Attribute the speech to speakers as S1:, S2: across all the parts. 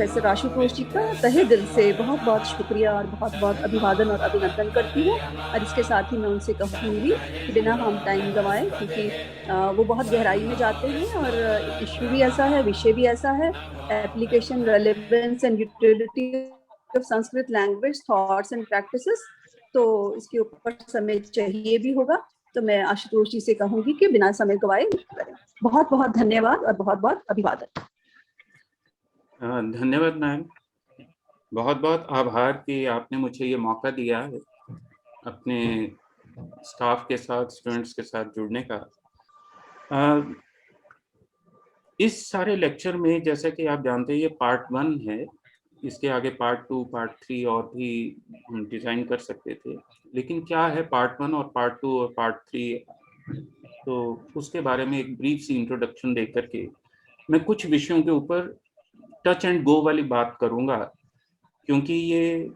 S1: Professor Ashutosh जी का तहे दिल से बहुत बहुत शुक्रिया और बहुत बहुत अभिवादन और अभिनंदन करती हूँ। और इसके साथ ही मैं उनसे कहूंगी कि बिना हम टाइम गंवाए, क्योंकि वो बहुत गहराई में जाते हैं और इश्यू भी ऐसा है, विषय भी ऐसा है, application relevance and utility of Sanskrit language thoughts and practices. तो इसके ऊपर समय चाहिए भी होगा। तो मैं आशुतोष जी से कहूंगी कि बिना समय गंवाए करें। बहुत बहुत धन्यवाद और बहुत बहुत अभिवादन।
S2: धन्यवाद मैम, बहुत बहुत आभार कि आपने मुझे ये मौका दिया है अपने स्टाफ के साथ, स्टूडेंट्स के साथ जुड़ने का। इस सारे लेक्चर में, जैसा कि आप जानते हैं, ये पार्ट 1 है। इसके आगे पार्ट 2, पार्ट 3 और भी हम डिजाइन कर सकते थे, लेकिन क्या है पार्ट 1 और पार्ट 2 और पार्ट 3, तो उसके बारे में एक ब्रीफ सी इंट्रोडक्शन दे करके मैं कुछ विषयों के ऊपर टच एंड गो वाली बात करूंगा, क्योंकि ये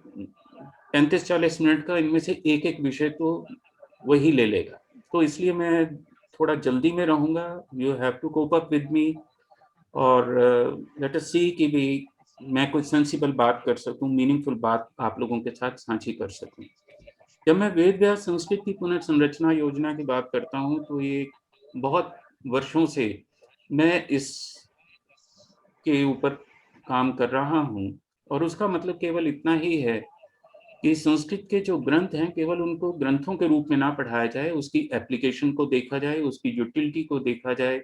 S2: 35-40 मिनट का इनमें से एक एक विषय तो वही ले लेगा। तो इसलिए मैं थोड़ा जल्दी में रहूंगा। You have to cope up with me, और लेट अस सी कि भी मैं कुछ सेंसिबल बात कर सकूं, मीनिंगफुल बात आप लोगों के साथ साझी कर सकूं। जब मैं वेद व्यास संस्कृत की पुनर्संरचना योजना की बात करता हूं, तो ये बहुत वर्षों से मैं इस के ऊपर काम कर रहा हूं, और उसका मतलब केवल इतना ही है कि संस्कृत के जो ग्रंथ हैं, केवल उनको ग्रंथों के रूप में ना पढ़ाया जाए, उसकी एप्लीकेशन को देखा जाए, उसकी यूटिलिटी को देखा जाए,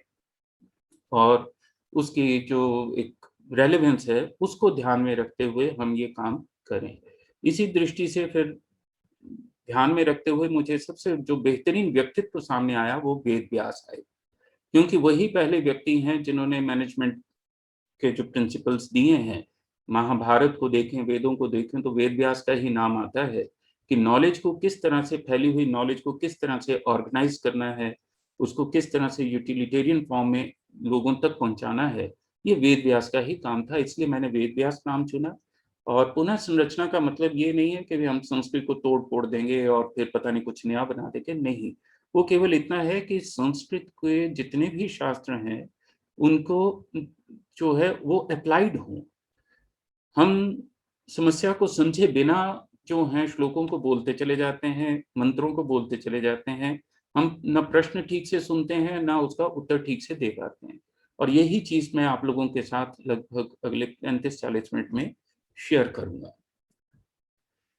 S2: और उसकी जो एक रेलेवेंस है उसको ध्यान में रखते हुए हम ये काम करें। इसी दृष्टि से फिर ध्यान में रखते हुए मुझे सबसे जो बेहतरीन व्यक्तित्व सामने आया वो वेद व्यास आए, क्योंकि वही पहले व्यक्ति हैं जिन्होंने मैनेजमेंट के जो प्रिंसिपल्स दिए हैं। महाभारत को देखें, वेदों को देखें, तो वेद व्यास का ही नाम आता है कि नॉलेज को किस तरह से, फैली हुई नॉलेज को किस तरह से ऑर्गेनाइज करना है, उसको किस तरह से यूटिलिटेरियन फॉर्म में लोगों तक पहुंचाना है, ये वेद व्यास का ही काम था। इसलिए मैंने वेद व्यास नाम चुना। और पुनः संरचना का मतलब ये नहीं है कि हम संस्कृत को तोड़ फोड़ देंगे और फिर पता नहीं कुछ नया बना देंगे, नहीं। वो केवल इतना है कि संस्कृत के जितने भी शास्त्र हैं उनको जो है वो अप्लाइड हो। हम समस्या को समझे बिना जो है श्लोकों को बोलते चले जाते हैं, मंत्रों को बोलते चले जाते हैं। हम न प्रश्न ठीक से सुनते हैं, ना उसका उत्तर ठीक से दे पाते हैं। और यही चीज मैं आप लोगों के साथ लगभग अगले 35-40 मिनट में शेयर करूंगा।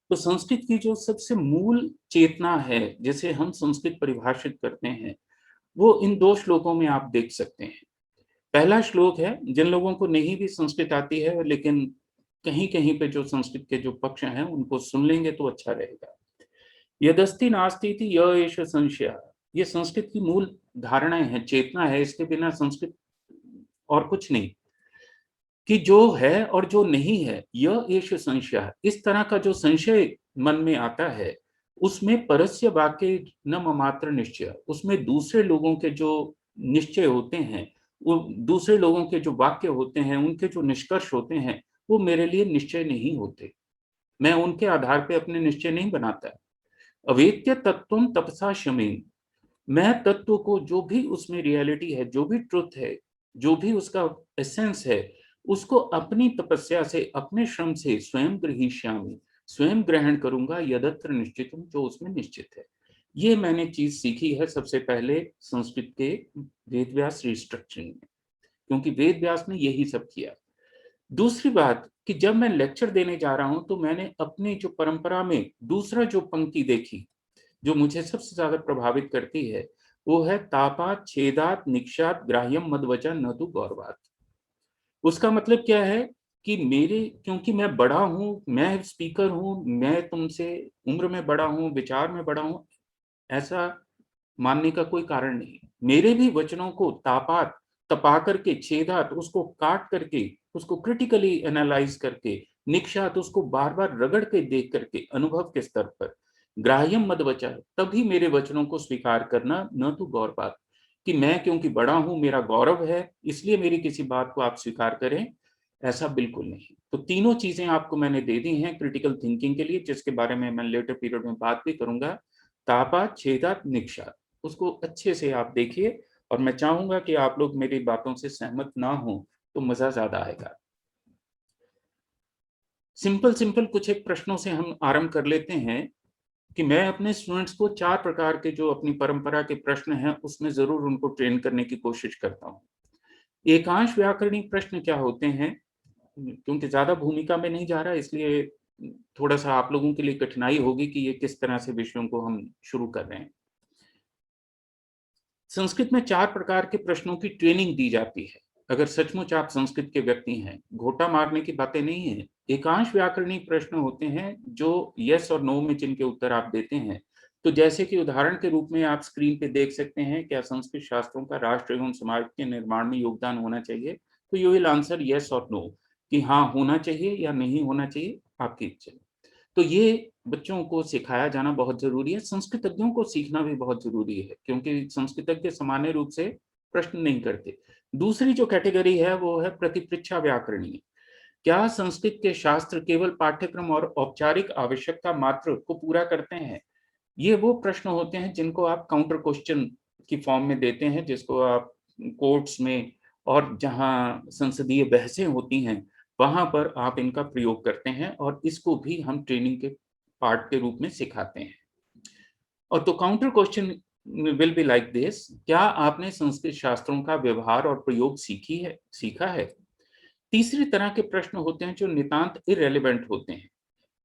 S2: तो संस्कृत की जो सबसे मूल चेतना है, जिसे हम संस्कृत परिभाषित करते हैं, वो इन 2 श्लोकों में आप देख सकते हैं। पहला श्लोक है, जिन लोगों को नहीं भी संस्कृत आती है लेकिन कहीं कहीं पे जो संस्कृत के जो पक्ष हैं उनको सुन लेंगे तो अच्छा रहेगा। यदस्ति नास्ति इति य एष संशयः। ये संस्कृत की मूल धारणाएं हैं, चेतना है, इसके बिना संस्कृत और कुछ नहीं। कि जो है और जो नहीं है, यह एष संशयः, इस तरह का जो संशय मन में आता है, उसमें परस्य वाक्य न ममात्र निश्चय, उसमें दूसरे लोगों के जो निश्चय होते हैं, वो दूसरे लोगों के जो वाक्य होते हैं, उनके जो निष्कर्ष होते हैं, वो मेरे लिए निश्चय नहीं होते। मैं उनके आधार पे अपने निश्चय नहीं बनाता। अवेत्य तत्वम तपसा शमेन, मैं तत्व को, जो भी उसमें रियलिटी है, जो भी ट्रुथ है, जो भी उसका एसेंस है, उसको अपनी तपस्या से, अपने श्रम से स्वयं गृहीष्यामि, स्वयं ग्रहण करूंगा, यदत्र निश्चितम, जो उसमें निश्चित है। ये मैंने चीज सीखी है सबसे पहले संस्कृत के वेदव्यास रिस्ट्रक्चरिंग में, क्योंकि वेदव्यास ने यही सब किया। दूसरी बात कि जब मैं लेक्चर देने जा रहा हूं तो मैंने अपनी जो परंपरा में दूसरा जो पंक्ति देखी, जो मुझे सबसे ज्यादा प्रभावित करती है, वो है तापात छेदात निक्षात ग्राह्यम मदवचा न तो गौरवात। उसका मतलब क्या है कि मेरे, क्योंकि मैं बड़ा हूं, मैं स्पीकर हूं, मैं तुमसे उम्र में बड़ा हूं, विचार में बड़ा हूं, ऐसा मानने का कोई कारण नहीं। मेरे भी वचनों को तापात, तपा करके, छेदात, उसको काट करके, उसको क्रिटिकली एनालाइज करके, निक्षात, उसको बार बार रगड़ के देख करके अनुभव के स्तर पर, ग्राह्यम मद वचा, तभी मेरे वचनों को स्वीकार करना, न तो गौरवात, कि मैं क्योंकि बड़ा हूं, मेरा गौरव है, इसलिए मेरी किसी बात को आप स्वीकार करें, ऐसा बिल्कुल नहीं। तो तीनों चीजें आपको मैंने दे दी हैं क्रिटिकल थिंकिंग के लिए, जिसके बारे में मैं लेटर पीरियड में बात भी करूंगा। तापात छेदात निक्षात, उसको अच्छे से आप देखिए, और मैं चाहूंगा कि आप लोग मेरी बातों से सहमत ना हो तो मजा ज्यादा आएगा। सिंपल कुछ एक प्रश्नों से हम आरंभ कर लेते हैं कि मैं अपने स्टूडेंट्स को 4 प्रकार के जो अपनी परंपरा के प्रश्न हैं, उसमें ज़रूर उनको ट्रेन करने की कोशिश करता हूँ। एकांश व्याकरणिक प्रश्न क्या होते हैं? क्योंकि ज़्यादा भूमिका में नहीं जा रहा, इसलिए थोड़ा-सा आप लोगों के लिए कठिनाई होगी कि ये किस तरह से विषयों को हम शुरू कर रहे हैं। संस्कृत में 4 प्रकार के प्रश्नों की ट्रेनिंग दी जाती है। अगर सचमुच आप संस्कृत के व्यक्ति हैं, घोटा मारने की बातें नहीं है। एकांश व्याकरणिक प्रश्न होते हैं जो यस और नो में जिनके उत्तर आप देते हैं। तो जैसे कि उदाहरण के रूप में आप स्क्रीन पे देख सकते हैं, क्या संस्कृत शास्त्रों का राष्ट्र एवं समाज के निर्माण में योगदान होना चाहिए? तो यू विल आंसर यस और नो, कि हाँ होना चाहिए या नहीं होना चाहिए, आपकी इच्छा। तो ये बच्चों को सिखाया जाना बहुत ज़रूरी है। संस्कृतज्ञों को सीखना भी बहुत ज़रूरी है, क्योंकि संस्कृतज्ञ सामान्य रूप से प्रश्न नहीं करते। दूसरी जो कैटेगरी है वो है प्रतिपृच्छा व्याकरणीय। क्या संस्कृत के शास्त्र केवल पाठ्यक्रम और औपचारिक आवश्यकता मात्र को पूरा करते हैं? ये वो प्रश्न होते हैं जिनको आप काउंटर क्वेश्चन की फॉर्म में देते हैं, जिसको आप कोर्ट्स में और जहाँ संसदीय बहसें होती हैं, वहाँ पर आप इनका प्रयोग करते हैं और इसको भी हम ट्रेनिंग के पार्ट के रूप में सिखाते हैं। और तो counter question will be like this: क्या आपने संस्कृत शास्त्रों का व्यवहार और प्रयोग सीखा है? तीसरी तरह के प्रश्न होते हैं जो नितांत इर्रेलेवेंट होते हैं।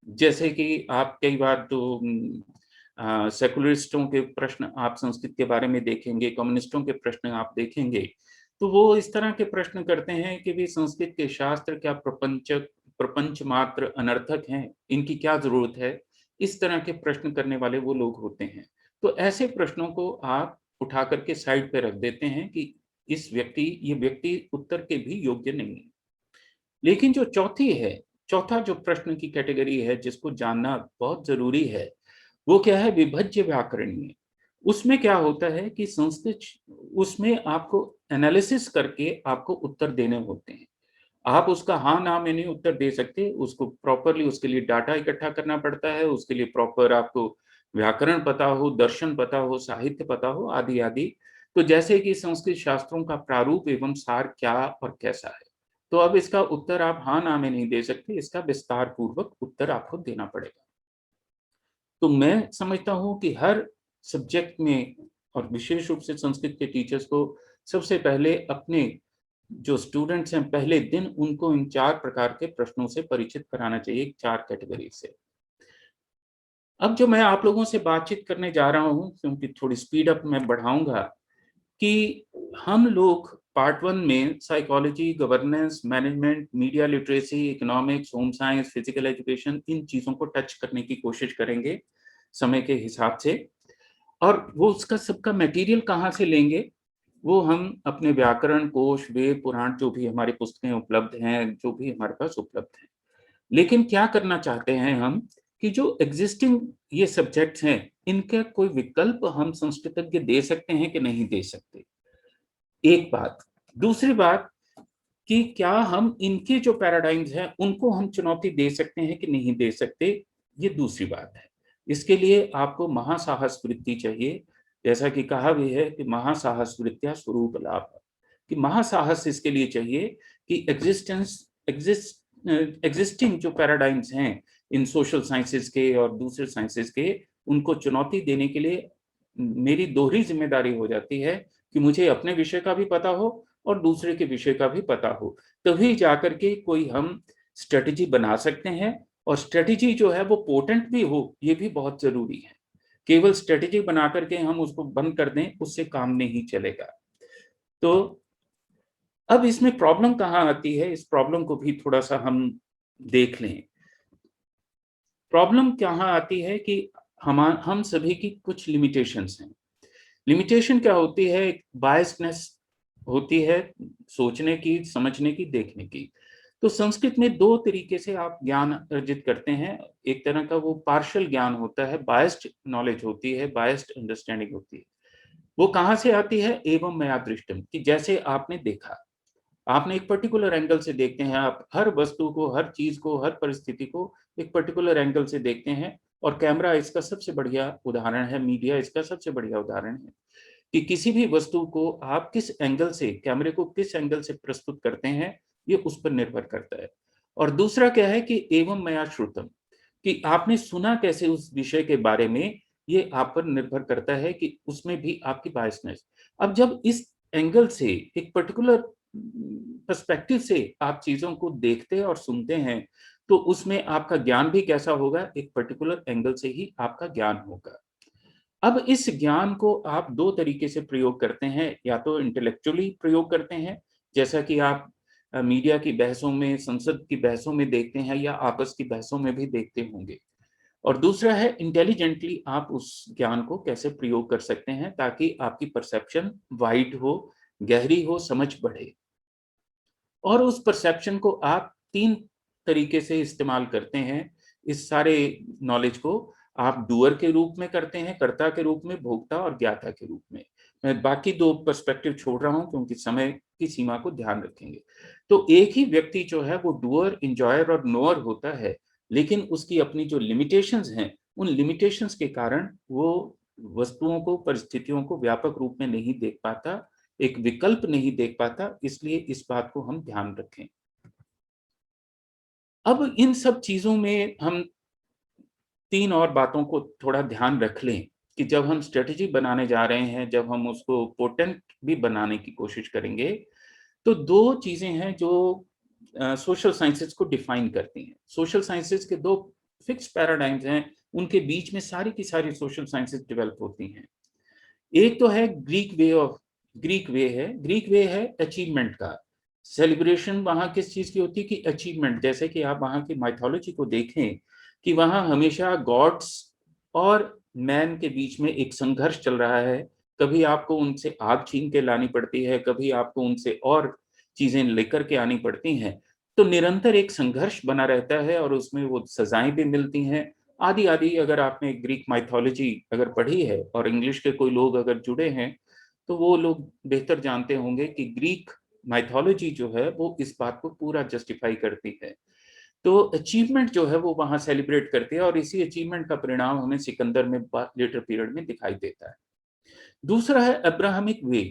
S2: जैसे कि आप कई बार तो सेकुलरिस्टों के प्रश्न आप संस्कृत के बारे में देखेंगे, कम्युनिस्टों के प्रश्न आप देखेंगे, तो वो इस तरह के प्रश्न करते हैं कि भी संस्कृत के शास्त्र क्या प्रपंच मात्र अनर्थक हैं, इनकी क्या जरूरत है? इस तरह के प्रश्न करने वाले वो लोग होते हैं। तो ऐसे प्रश्नों को आप उठा करके साइड पे रख देते हैं कि ये व्यक्ति उत्तर के भी योग्य नहीं है। लेकिन जो चौथा जो प्रश्न की कैटेगरी है जिसको जानना बहुत जरूरी है, वो क्या है? विभज्य व्याकरणीय। उसमें क्या होता है कि संस्कृत, उसमें आपको एनालिसिस करके आपको उत्तर देने होते हैं। आप उसका हाँ ना में नहीं उत्तर दे सकते, उसको प्रॉपरली उसके लिए डाटा इकट्ठा करना पड़ता है, उसके लिए प्रॉपर आपको व्याकरण पता हो, दर्शन पता हो, साहित्य पता हो, आदि आदि। तो जैसे कि संस्कृत शास्त्रों का प्रारूप एवं सार क्या और कैसा है, तो अब इसका उत्तर आप हाँ ना में नहीं दे सकते, इसका विस्तार पूर्वक उत्तर आपको देना पड़ेगा। तो मैं समझता हूँ कि हर सब्जेक्ट में और विशेष रूप से संस्कृत के टीचर्स को सबसे पहले अपने जो स्टूडेंट्स हैं, पहले दिन उनको इन 4 प्रकार के प्रश्नों से परिचित कराना चाहिए, 4 कैटेगरी से। अब जो मैं आप लोगों से बातचीत करने जा रहा हूँ, क्योंकि थोड़ी स्पीड अप मैं बढ़ाऊँगा, कि हम लोग पार्ट 1 में psychology, governance, management, media literacy, economics, home science, physical education, इन चीज़ों को टच करने की कोशिश करेंगे समय के हिसाब से। और वो उसका सबका मटेरियल कहाँ से लेंगे? वो हम अपने व्याकरण कोश, वेद, पुराण, जो भी हमारी पुस्तकें उपलब्ध हैं, जो भी हमारे पास उपलब्ध हैं। लेकिन क्या करना चाहते हैं हम कि जो एग्जिस्टिंग ये सब्जेक्ट्स हैं, इनका कोई विकल्प हम संस्कृतज्ञ दे सकते हैं कि नहीं दे सकते? एक बात। दूसरी बात कि क्या हम इनके जो पैराडाइम्स हैं, उनको हम चुनौती दे सकते हैं कि नहीं दे सकते? ये दूसरी बात है। इसके लिए आपको महासाहस वृत्ति चाहिए। जैसा कि कहा भी है कि महासाहस वृत्त्या स्वरूप लाभ, कि महासाहस इसके लिए चाहिए कि एग्जिस्टिंग जो पैराडाइम्स हैं इन सोशल साइंसेज के और दूसरे साइंसेज के, उनको चुनौती देने के लिए मेरी दोहरी जिम्मेदारी हो जाती है कि मुझे अपने विषय का भी पता हो और दूसरे के विषय का भी पता हो। तभी जाकर के कोई हम स्ट्रेटेजी बना सकते हैं, और स्ट्रेटेजी जो है वो पोटेंट भी हो, ये भी बहुत ज़रूरी है। केवल स्ट्रेटेजी बना करके हम उसको बंद कर दें, उससे काम नहीं चलेगा। तो अब इसमें प्रॉब्लम कहाँ आती है, इस प्रॉब्लम को भी थोड़ा-सा हम देख लें। प्रॉब्लम कहाँ आती है कि हम सभी की कुछ लिमिटेशंस हैं। लिमिटेशन क्या होती है? एक बायस्डनेस होती है, सोचने की, समझने की, देखने की। तो संस्कृत में 2 तरीके से आप ज्ञान अर्जित करते हैं। एक तरह का वो पार्शियल ज्ञान होता है, बायस्ड नॉलेज होती है, बायस्ड अंडरस्टैंडिंग होती है। वो कहाँ से आती है? एवं मया दृष्टम, कि जैसे आपने देखा। आपने एक पर्टिकुलर एंगल से देखते हैं, आप हर वस्तु को, हर चीज को, हर परिस्थिति को एक पर्टिकुलर एंगल से देखते हैं, और कैमरा इसका सबसे बढ़िया उदाहरण है, मीडिया इसका सबसे बढ़िया उदाहरण है, कि किसी भी वस्तु को आप किस एंगल से, कैमरे को किस एंगल से प्रस्तुत करते हैं, ये उस पर निर्भर करता है। और दूसरा क्या है कि एवं मया श्रुतम, कि आपने सुना कैसे उस विषय के बारे में, ये आप पर निर्भर करता है कि उसमें भी आपकी बायसनेस। अब जब इस एंगल से, एक पर्टिकुलर पर्सपेक्टिव से आप चीजों को देखते और सुनते हैं, तो उसमें आपका ज्ञान भी कैसा होगा, एक पर्टिकुलर एंगल से ही आपका ज्ञान होगा। अब इस ज्ञान को आप दो तरीके से प्रयोग करते हैं, या तो इंटेलेक्चुअली प्रयोग करते हैं, जैसा कि आप मीडिया की बहसों में, संसद की बहसों में देखते हैं, या आपस की बहसों में भी देखते होंगे। और दूसरा है इंटेलिजेंटली आप उस ज्ञान को कैसे प्रयोग कर सकते हैं ताकि आपकी परसेप्शन वाइड हो, गहरी हो, समझ बढ़े। और उस परसेप्शन को आप तीन तरीके से इस्तेमाल करते हैं। इस सारे नॉलेज को आप डूअर के रूप में करते हैं, कर्ता के रूप में, भोक्ता और ज्ञाता के रूप में। मैं बाकी दो पर्सपेक्टिव छोड़ रहा हूं क्योंकि समय की सीमा को ध्यान रखेंगे। तो एक ही व्यक्ति जो है वो डूअर, इंजॉयर और नोअर होता है, लेकिन उसकी अपनी जो लिमिटेशंस हैं, उन लिमिटेशंस के कारण वो वस्तुओं को, परिस्थितियों को व्यापक रूप में नहीं देख पाता, एक विकल्प नहीं देख पाता। इसलिए इस बात को हम ध्यान रखें। अब इन सब चीजों में हम तीन और बातों को थोड़ा ध्यान रख लें कि जब हम स्ट्रेटेजी बनाने जा रहे हैं, जब हम उसको पोटेंट भी बनाने की कोशिश करेंगे, तो दो चीजें हैं जो सोशल साइंसेज को डिफाइन करती हैं। सोशल साइंसेज के दो फिक्स पैराडाइम्स हैं, उनके बीच में सारी की सारी सोशल साइंसेज डेवलप होती हैं। एक तो है ग्रीक वे है अचीवमेंट का। सेलिब्रेशन वहां किस चीज की होती है कि अचीवमेंट। जैसे कि आप वहां की माइथोलॉजी को देखें कि वहां हमेशा गॉड्स और मैन के बीच में एक संघर्ष चल रहा है। कभी आपको उनसे आग छीन के लानी पड़ती है, कभी आपको उनसे और चीजें लेकर के आनी पड़ती हैं। तो निरंतर एक संघर्ष बना रहता है और उसमें वो सजाएं भी मिलती हैं। आदि आदि। अगर आपने ग्रीक माइथोलॉजी अगर पढ़ी है और इंग्लिश के कोई लोग अगर जुड़े हैं, तो वो लोग बेहतर जानते होंगे कि ग्रीक माइथोलॉजी जो है वो इस बात को पूरा जस्टिफाई करती है। तो अचीवमेंट जो है वो वहां सेलिब्रेट करते हैं और इसी अचीवमेंट का परिणाम हमें सिकंदर में लेटर पीरियड में दिखाई देता है। दूसरा है अब्राहमिक वे।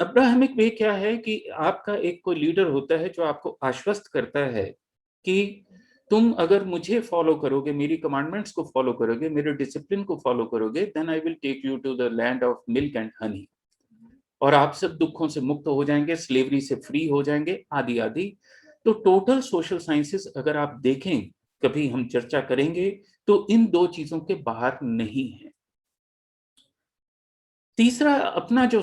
S2: अब्राहमिक वे क्या है कि आपका एक कोई लीडर होता है जो आपको आश्वस्त करता है कि तुम अगर मुझे फॉलो करोगे, मेरी कमांडमेंट्स को फॉलो करोगे, मेरे डिसिप्लिन को फॉलो करोगे, then I will take you to the land of milk and honey, और आप सब दुखों से मुक्त हो जाएंगे, स्लेवरी से फ्री हो जाएंगे, आदि आदि। तो टोटल सोशल साइंसेस अगर आप देखें, कभी हम चर्चा करेंगे, तो इन दो चीजों के बाहर नहीं है। तीसरा अपना जो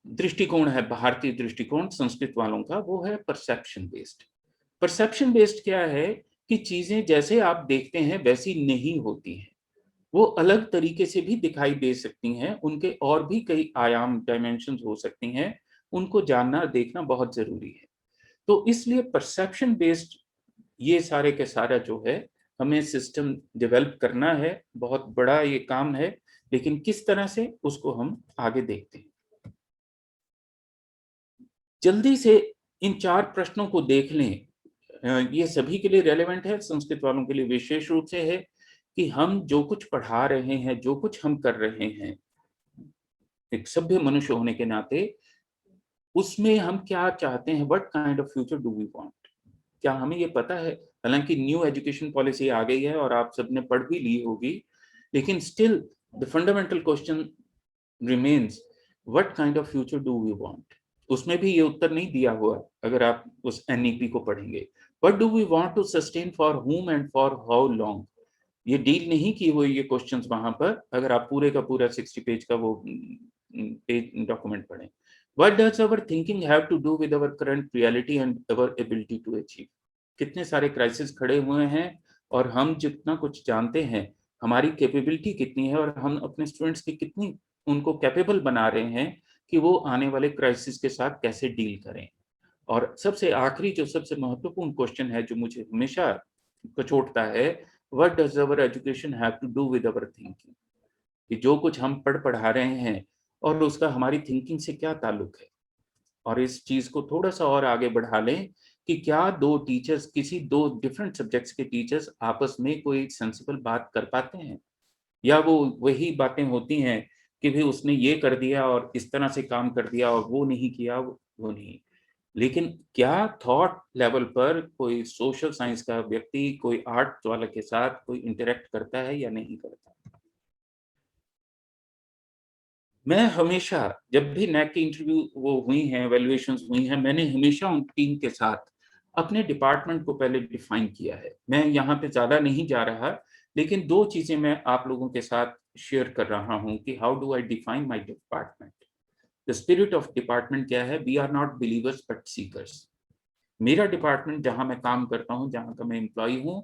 S2: दृष्टिकोण है, भारतीय दृष्टिकोण संस्कृत वालों का, वो है परसेप्शन बेस्ड। परसेप्शन बेस्ड क्या है कि चीजें जैसे आप देखते हैं वैसी नहीं होती हैं, वो अलग तरीके से भी दिखाई दे सकती हैं, उनके और भी कई आयाम, डायमेंशंस हो सकती हैं। उनको जानना, देखना बहुत जरूरी है। तो इसलिए परसेप्शन बेस्ड ये सारे के सारा जो है हमें सिस्टम डेवलप करना है। बहुत बड़ा ये काम है, लेकिन किस तरह से, उसको हम आगे देखते हैं। जल्दी से इन चार प्रश्नों को देख लें। ये सभी के लिए रेलेवेंट है, संस्कृत वालों के लिए विशेष रूप से है कि हम जो कुछ पढ़ा रहे हैं, जो कुछ हम कर रहे हैं, एक सभ्य मनुष्य होने के नाते उसमें हम क्या चाहते हैं, what kind of future do we want. क्या हमें ये पता है? हालांकि न्यू एजुकेशन पॉलिसी आ गई है और आप सबने पढ़ भी ली होगी, लेकिन still the fundamental question remains, what kind of future do we want. उसमें भी ये उत्तर नहीं दिया हुआ अगर आप उस एनईपी को पढ़ेंगे। What do we want to sustain, for whom and for how long. ये डील नहीं की हुई ये क्वेश्चंस वहां पर, अगर आप पूरे का पूरा 60 पेज का वो पेज डॉक्यूमेंट पढ़ें। What does our thinking have to do with our current reality and our ability to achieve. कितने सारे क्राइसिस खड़े हुए हैं और हम जितना कुछ जानते हैं, हमारी कैपेबिलिटी कितनी है और हम अपने स्टूडेंट्स की कितनी उनको कैपेबल बना रहे हैं कि वो आने वाले क्राइसिस के साथ कैसे डील करें। और सबसे आखिरी जो सबसे महत्वपूर्ण क्वेश्चन है जो मुझे हमेशा कचोटता है, what does our education have to do with our thinking. कि जो कुछ हम पढ़ा रहे हैं और उसका हमारी थिंकिंग से क्या ताल्लुक है। और इस चीज को थोड़ा सा और आगे बढ़ा लें कि क्या दो टीचर्स, किसी दो डिफरेंट सब्जेक्ट्स के टीचर्स आपस में कोई सेंसिबल बात कर पाते हैं, या वो वही बातें होती हैं कि भी उसने ये कर दिया और इस तरह से काम कर दिया और वो नहीं किया, वो नहीं। लेकिन क्या थॉट लेवल पर कोई सोशल साइंस का व्यक्ति कोई आर्ट वाले के साथ कोई इंटरेक्ट करता है या नहीं करता? मैं हमेशा जब भी नैक की इंटरव्यू वो हुई हैं, इवैल्यूएशंस हुई हैं, मैंने हमेशा उन टीम के साथ अपने डिपार्टमेंट को पहले डिफाइन किया है। मैं यहाँ पे ज़्यादा नहीं जा रहा, लेकिन 2 चीज़ें मैं आप लोगों के साथ शेयर कर रहा हूँ कि how do I define my department. The spirit of department क्या है? We are not believers but seekers. मेरा डिपार्टमेंट जहाँ मैं काम करता हूँ, जहाँ का मैं एम्प्लॉयी हूँ,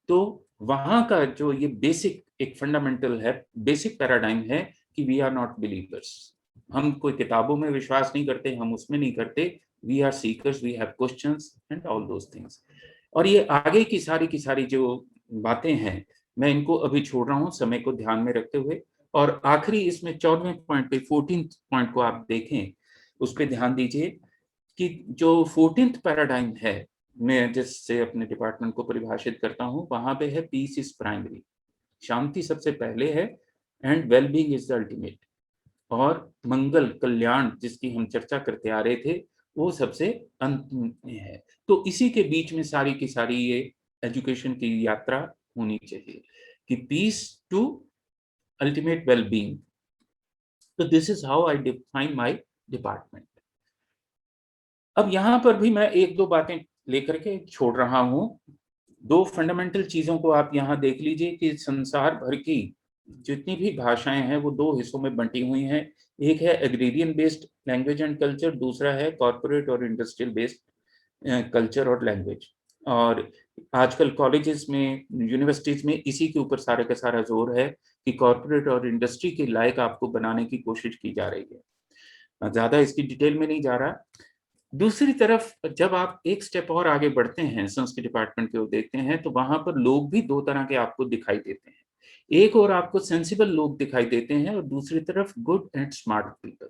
S2: तो वहाँ का जो ये बेसिक एक फंडामेंटल है, बेसिक पैराडाइम है कि वी आर नॉट बिलीवर्स। हम कोई किताबों में विश्वास नहीं करते, हम उसमें नहीं करते। We are seekers, we have questions and all those things. और ये आगे की सारी जो बातें हैं, मैं इनको अभी छोड़ रहा हूँ समय को ध्यान में रखते हुए। और आखिरी इसमें 14वें पॉइंट पे 14th पॉइंट को आप देखें, उस पे ध्यान दीजिए कि जो 14th पैराडाइम है, मैं जिससे अपने डिपार्टमेंट को परिभाषित करता हूँ, वहां पे है पीस इज प्राइमरी, शांति सबसे पहले है, and well being is the ultimate. और मंगल कल्याण जिसकी हम चर्चा करते आ रहे थे, वो सबसे अंत में है। तो इसी के बीच में सारी की सारी ये एजुकेशन की यात्रा होनी चाहिए कि peace to ultimate well being. तो this is how I define my department. अब यहाँ पर भी मैं एक दो बातें लेकर के छोड़ रहा हूँ। 2 फंडामेंटल चीजों को आप यहाँ देख लीजिए कि संसार भर की जितनी भी भाषाएं हैं वो 2 हिस्सों में बंटी हुई हैं। एक है agrarian based language and culture, दूसरा है कॉर्पोरेट और इंडस्ट्रियल बेस्ड कल्चर और लैंग्वेज। और आजकल कॉलेजेस में, यूनिवर्सिटीज में इसी के ऊपर सारे का सारा जोर है कि कॉर्पोरेट और इंडस्ट्री के लायक आपको बनाने की कोशिश की जा रही है। ज्यादा इसकी डिटेल में नहीं जा रहा। दूसरी तरफ जब आप एक स्टेप और आगे बढ़ते हैं, संस्कृत डिपार्टमेंट की ओर देखते हैं, तो वहां पर लोग भी 2 तरह के आपको दिखाई देते हैं। एक और आपको सेंसिबल लोग दिखाई देते हैं, और दूसरी तरफ गुड एंड स्मार्ट पीपल।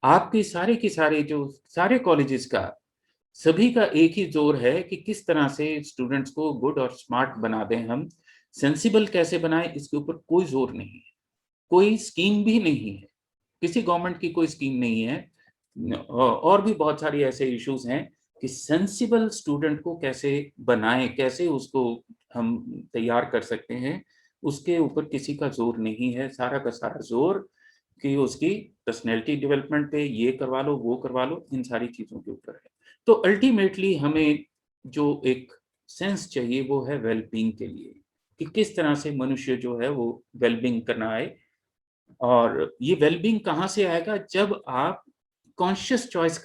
S2: आपकी सारे की सारे जो सारे कॉलेजेस का सभी का एक ही जोर है कि किस तरह से स्टूडेंट्स को गुड और स्मार्ट बना दें हम। सेंसिबल कैसे बनाएं, इसके ऊपर कोई जोर नहीं है, कोई स्कीम भी नहीं है, किसी गवर्नमेंट की कोई स्कीम नहीं है। और भी बहुत सारी ऐसे इश्यूज हैं कि सेंसिबल स्टूडेंट को कैसे बनाएं, कैसे उसको हम तैयार कर सकते हैं, उसके ऊपर किसी का जोर नहीं है। सारा का सारा जोर कि उसकी पर्सनैलिटी डेवलपमेंट पे ये करवा लो, वो करवा लो, इन सारी चीजों के ऊपर है। तो अल्टीमेटली हमें जो एक सेंस चाहिए वो है वेलबींग के लिए, कि किस तरह से मनुष्य जो है वो वेलबींग करना आए। और ये वेलबींग कहाँ से आएगा? जब आप कॉन्शियस चॉइस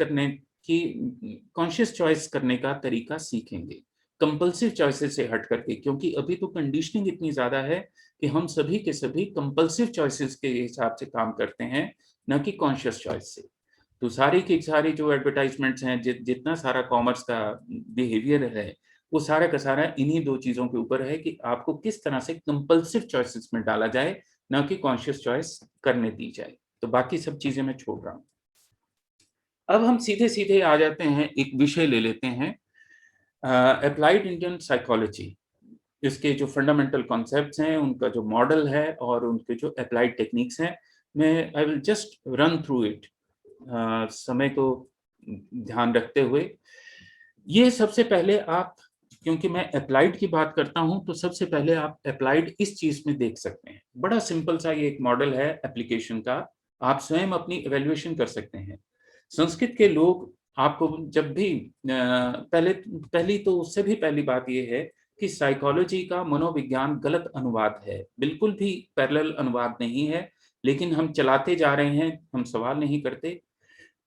S2: करने का तरीका सीखेंगे, कंपल्सिव चॉइसेस से हट करके। क्योंकि अभी तो कंडीशनिंग इतनी ज्यादा है कि हम सभी के सभी कंपल्सिव चॉइसेस के हिसाब से काम करते हैं, न कि कॉन्शियस चॉइस से। तो सारी की सारी जो एडवर्टाइजमेंट्स हैं, जितना सारा कॉमर्स का बिहेवियर है, वो सारा का सारा इन्हीं 2 चीजों के ऊपर है कि आपको किस तरह से कंपल्सिव चॉइसेस में डाला जाए, ना कि कॉन्शियस चॉइस करने दी जाए। तो बाकी सब चीजें मैं छोड़ रहा हूँ। अब हम सीधे सीधे आ जाते हैं, एक विषय ले लेते हैं, अप्लाइड इंडियन साइकोलॉजी। इसके जो फंडामेंटल कॉन्सेप्ट्स हैं, उनका जो मॉडल है और उनके जो अप्लाइड टेक्निक्स हैं, मैं I will just run through it समय को ध्यान रखते हुए। ये सबसे पहले आप, क्योंकि मैं अप्लाइड की बात करता हूं, तो सबसे पहले आप अप्लाइड इस चीज में देख सकते हैं। बड़ा सिंपल सा ये एक मॉडल है एप्लीकेशन का, आप स्वयं अपनी इवेल्युएशन कर सकते हैं। संस्कृत के लोग आपको जब भी पहली तो उससे भी पहली बात यह है कि साइकोलॉजी का मनोविज्ञान गलत अनुवाद है, बिल्कुल भी पैरेलल अनुवाद नहीं है। लेकिन हम चलाते जा रहे हैं, हम सवाल नहीं करते।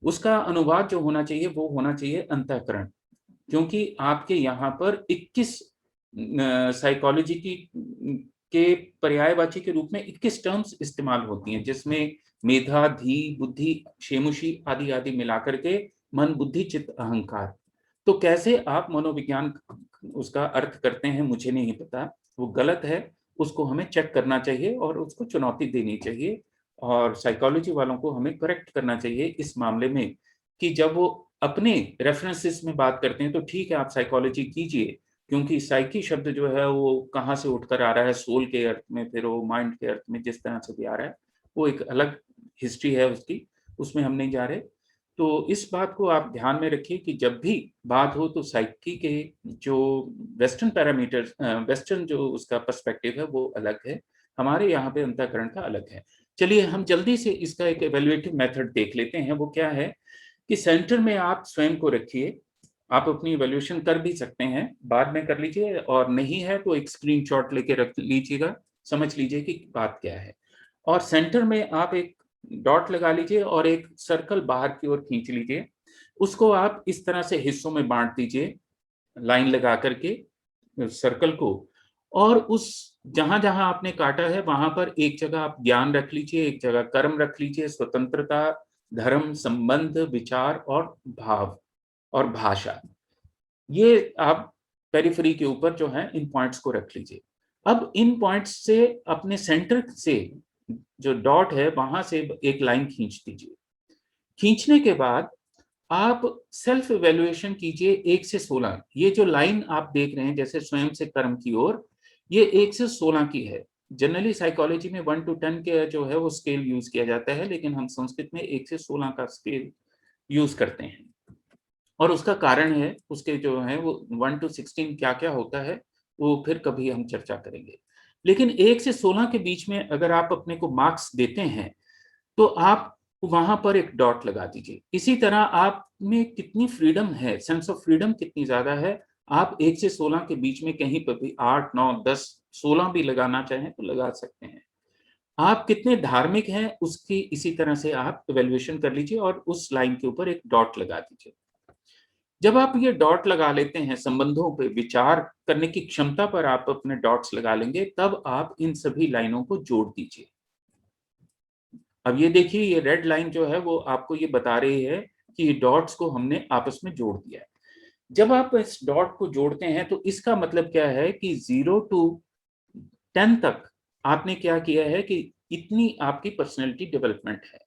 S2: उसका अनुवाद जो होना चाहिए वो होना चाहिए अंतःकरण। क्योंकि आपके यहाँ पर 21 साइकोलॉजी की के पर्यायवाची के रूप में 21 टर्म्स इस्तेमाल होती हैं, जिसमें मेधा, धी, बुद्धि, शेमुषी आदि आदि मिलाकर के मन, बुद्धि, चित्त, अहंकार। तो कैसे आप मनोविज्ञान उसका अर्थ करते हैं, मुझे नहीं पता, वो गलत है। उसको हमें चेक करना चाहिए और उसको चुनौती देनी चाहिए, और साइकोलॉजी वालों को हमें करेक्ट करना चाहिए इस मामले में कि जब वो अपने रेफरेंसेस में बात करते हैं तो ठीक है, आप साइकोलॉजी कीजिए, क्योंकि साइकी शब्द जो है वो कहाँ से उठकर आ रहा है, सोल के अर्थ में, फिर वो माइंड के अर्थ में, जिस तरह से भी आ रहा है, वो एक अलग हिस्ट्री है उसकी, उसमें हम नहीं जा रहे। तो इस बात को आप ध्यान में रखिए कि जब भी बात हो तो साइकी के जो वेस्टर्न पैरामीटर्स, वेस्टर्न जो उसका पर्सपेक्टिव है वो अलग है, हमारे यहाँ पे अंतःकरण का अलग है। चलिए हम जल्दी से इसका एक एवेल्युएटिव मेथड देख लेते हैं। वो क्या है कि सेंटर में आप स्वयं को रखिए। आप अपनी इवैल्यूएशन कर भी सकते हैं, बाद में कर लीजिए, और नहीं है तो एक स्क्रीनशॉट लेके रख लीजिएगा, समझ लीजिए कि बात क्या है। और सेंटर में आप एक डॉट लगा लीजिए और एक सर्कल बाहर की ओर खींच लीजिए। उसको आप इस तरह से हिस्सों में बांट दीजिए लाइन लगा करके सर्कल को, और उस जहां जहां आपने काटा है वहां पर एक जगह आप ज्ञान रख लीजिए, एक जगह कर्म रख लीजिए, स्वतंत्रता, धर्म, संबंध, विचार और भाव और भाषा, ये आप पेरिफेरी के ऊपर जो है इन पॉइंट्स को रख लीजिए। अब इन पॉइंट्स से अपने सेंटर से जो डॉट है वहां से एक लाइन खींच दीजिए। खींचने के बाद आप सेल्फ इवैल्यूएशन कीजिए 1 से 16। ये जो लाइन आप देख रहे हैं जैसे स्वयं से कर्म की ओर, ये 1 से 16 की है। जनरली साइकोलॉजी में 1 to 10 के जो है वो स्केल यूज किया जाता है, लेकिन हम संस्कृत में 1 से 16 का स्केल यूज करते हैं। और उसका कारण है, उसके जो है वो 1 to 16 क्या क्या होता है वो फिर कभी हम चर्चा करेंगे। लेकिन 1 से 16 के बीच में अगर आप अपने को मार्क्स देते हैं तो आप वहां पर एक डॉट लगा दीजिए। इसी तरह आप में कितनी फ्रीडम है, सेंस ऑफ फ्रीडम कितनी ज्यादा है, आप 1 से 16 के बीच में कहीं पर भी 8, 9, 10, 16 भी लगाना चाहें तो लगा सकते हैं। आप कितने धार्मिक हैं उसकी इसी तरह से आप इवैल्यूएशन कर लीजिए और उस लाइन के ऊपर एक डॉट लगा दीजिए। जब आप ये डॉट लगा लेते हैं, संबंधों पे विचार करने की क्षमता पर आप अपने डॉट्स लगा लेंगे, तब आप इन सभी लाइनों को जोड़ दीजिए। अब ये देखिए, ये रेड लाइन जो है वो आपको ये बता रही है कि डॉट्स को हमने आपस में जोड़ दिया है। जब आप इस डॉट को जोड़ते हैं तो इसका मतलब क्या है कि 0 to 10 तक आपने क्या किया है कि इतनी आपकी पर्सनैलिटी डेवलपमेंट है,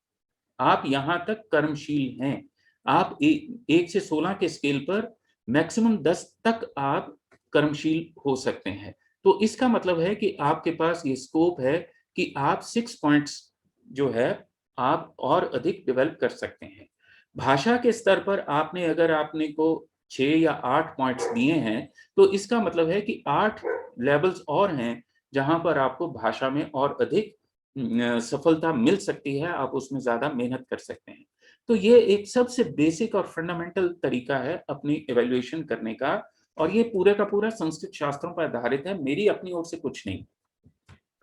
S2: आप यहां तक कर्मशील हैं। आप 1 से 16 के स्केल पर मैक्सिमम 10 तक आप कर्मशील हो सकते हैं। तो इसका मतलब है कि आपके पास ये स्कोप है कि आप 6 पॉइंट्स जो है आप और अधिक डेवलप कर सकते हैं। भाषा के स्तर पर आपने अगर आपने को 6 या 8 पॉइंट्स दिए हैं तो इसका मतलब है कि 8 लेवल्स और हैं जहां पर आपको भाषा में और अधिक सफलता मिल सकती है, आप उसमें ज्यादा मेहनत कर सकते हैं। तो ये एक सबसे बेसिक और फंडामेंटल तरीका है अपनी इवैल्यूएशन करने का, और ये पूरे का पूरा संस्कृत शास्त्रों पर आधारित है, मेरी अपनी ओर से कुछ नहीं।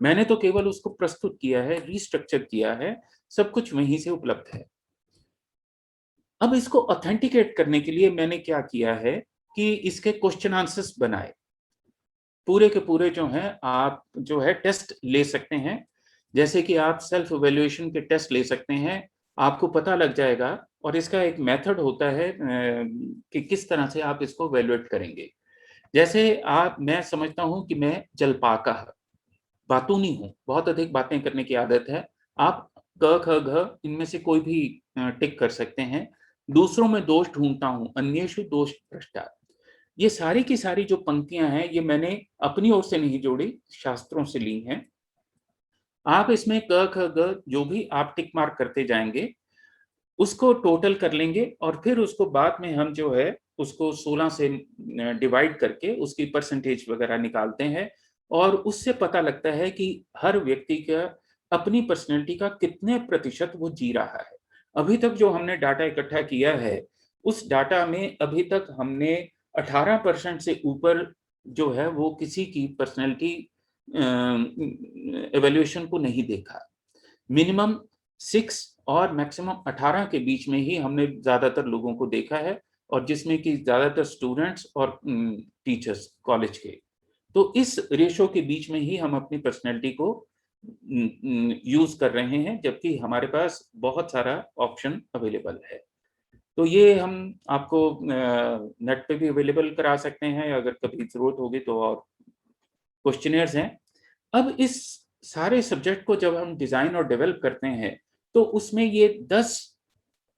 S2: मैंने तो केवल उसको प्रस्तुत किया है, रीस्ट्रक्चर किया है, सब कुछ वहीं से उपलब्ध है। अब इसको ऑथेंटिकेट करने के लिए मैंने क्या किया है कि इसके क्वेश्चन आंसर्स बनाए। पूरे के पूरे जो हैं आप जो है टेस्ट ले सकते हैं, जैसे कि आप सेल्फ इवैल्यूएशन के टेस्ट ले सकते हैं, आपको पता लग जाएगा। और इसका एक मेथड होता है कि किस तरह से आप इसको इवैल्यूएट करेंगे। जैसे मैं समझता हूं कि मैं जलपाका बातूनी हूँ, बहुत अधिक बातें करने की आदत है। आप क ख घ इनमें से कोई भी टिक कर सकते हैं। दूसरों में दोष ढूंढता हूँ, अन्येषु दोष भ्रष्टा। ये सारी की सारी जो पंक्तियां हैं ये मैंने अपनी ओर से नहीं जोड़ी, शास्त्रों से ली हैं। आप इसमें क ख ग जो भी आप टिक मार्क करते जाएंगे उसको टोटल कर लेंगे, और फिर उसको बाद में हम जो है उसको 16 से डिवाइड करके उसकी परसेंटेज वगैरह निकालते हैं, और उससे पता लगता है कि हर व्यक्ति का अपनी पर्सनैलिटी का कितने प्रतिशत वो जी रहा है। अभी तक जो हमने डाटा इकट्ठा किया है उस डाटा में अभी तक हमने 18% से ऊपर जो है वो किसी की पर्सनैलिटी एवेल्यूएशन को नहीं देखा। मिनिमम 6 और मैक्सिमम 18 के बीच में ही हमने ज्यादातर लोगों को देखा है, और जिसमें कि ज्यादातर स्टूडेंट्स और टीचर्स कॉलेज के। तो इस रेशो के बीच में ही हम अपनी पर्सनैलिटी को यूज कर रहे हैं, जबकि हमारे पास बहुत सारा ऑप्शन अवेलेबल है। तो ये हम आपको नेट पे भी अवेलेबल करा सकते हैं, अगर कभी जरूरत होगी तो। और क्वेश्चनियर्स हैं। अब इस सारे सब्जेक्ट को जब हम डिजाइन और डेवलप करते हैं तो उसमें ये 10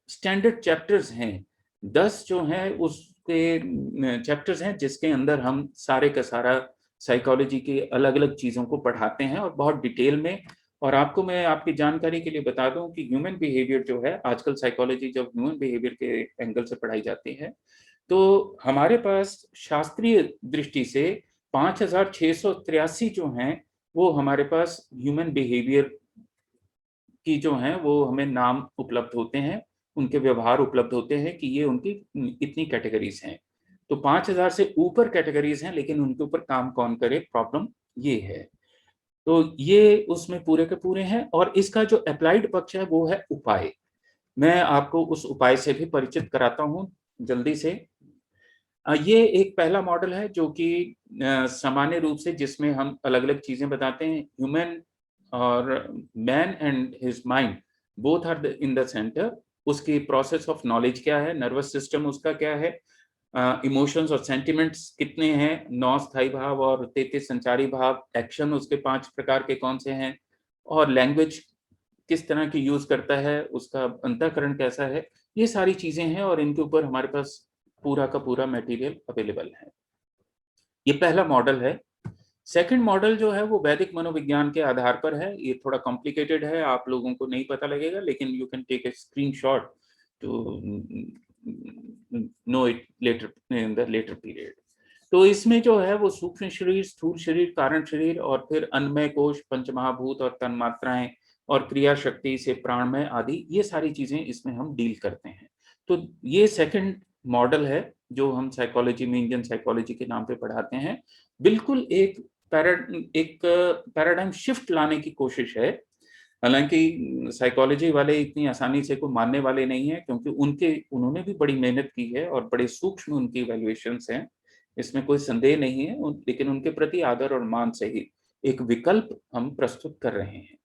S2: स्टैंडर्ड चैप्टर्स हैं। 10 जो हैं उसके चैप्टर्स हैं जिसके अंदर हम सारे का सारा साइकोलॉजी के अलग अलग चीजों को पढ़ाते हैं, और बहुत डिटेल में और आपको मैं आपकी जानकारी के लिए बता दूं कि ह्यूमन बिहेवियर जो है, आजकल साइकोलॉजी जब ह्यूमन बिहेवियर के एंगल से पढ़ाई जाती है, तो हमारे पास शास्त्रीय दृष्टि से 5,683 जो हैं वो हमारे पास ह्यूमन बिहेवियर की जो हैं वो हमें नाम उपलब्ध होते हैं, उनके व्यवहार उपलब्ध होते हैं कि ये उनकी इतनी कैटेगरीज हैं। तो 5,000 से ऊपर कैटेगरीज हैं, लेकिन उनके ऊपर काम कौन करे, प्रॉब्लम ये है। तो ये उसमें पूरे के पूरे हैं। और इसका जो अप्लाइड पक्ष है वो है उपाय। मैं आपको उस उपाय से भी परिचित कराता हूँ जल्दी से। ये एक पहला मॉडल है जो कि सामान्य रूप से जिसमें हम अलग अलग चीजें बताते हैं। ह्यूमन और man and his mind both are in the centre. उसकी प्रोसेस ऑफ नॉलेज क्या है, नर्वस सिस्टम उसका क्या है, इमोशंस और सेंटिमेंट्स कितने हैं, 9 स्थायी भाव और 33 संचारी भाव, एक्शन उसके 5 प्रकार के कौन से हैं, और लैंग्वेज किस तरह की यूज करता है, उसका अंतःकरण कैसा है, ये सारी चीजें हैं और इनके ऊपर हमारे पास पूरा का पूरा मटेरियल अवेलेबल है। ये पहला मॉडल है। सेकंड मॉडल जो है वो वैदिक मनोविज्ञान के आधार पर है। ये थोड़ा कॉम्प्लिकेटेड है, आप लोगों को नहीं पता लगेगा, लेकिन you can take a screenshot to know it later in the later period. तो इसमें जो है वो सूक्ष्म शरीर, स्थूल शरीर, कारण शरीर और फिर अन्नमय कोश, पंचमहाभूत और तन्मात्राएं और क्रिया शक्ति से प्राणमय आदि, ये सारी चीजें इसमें हम डील करते हैं। तो ये सेकंड मॉडल है जो हम साइकोलॉजी में इंडियन साइकोलॉजी के नाम पे पढ़ाते हैं। बिल्कुल एक पैराडाइम शिफ्ट लाने की कोशिश है। हालांकि साइकोलॉजी वाले इतनी आसानी से को मानने वाले नहीं है, क्योंकि उन्होंने भी बड़ी मेहनत की है और बड़े सूक्ष्म उनकी इवैल्यूएशंस हैं, इसमें कोई संदेह नहीं है। लेकिन उनके प्रति आदर और मान से ही एक विकल्प हम प्रस्तुत कर रहे हैं।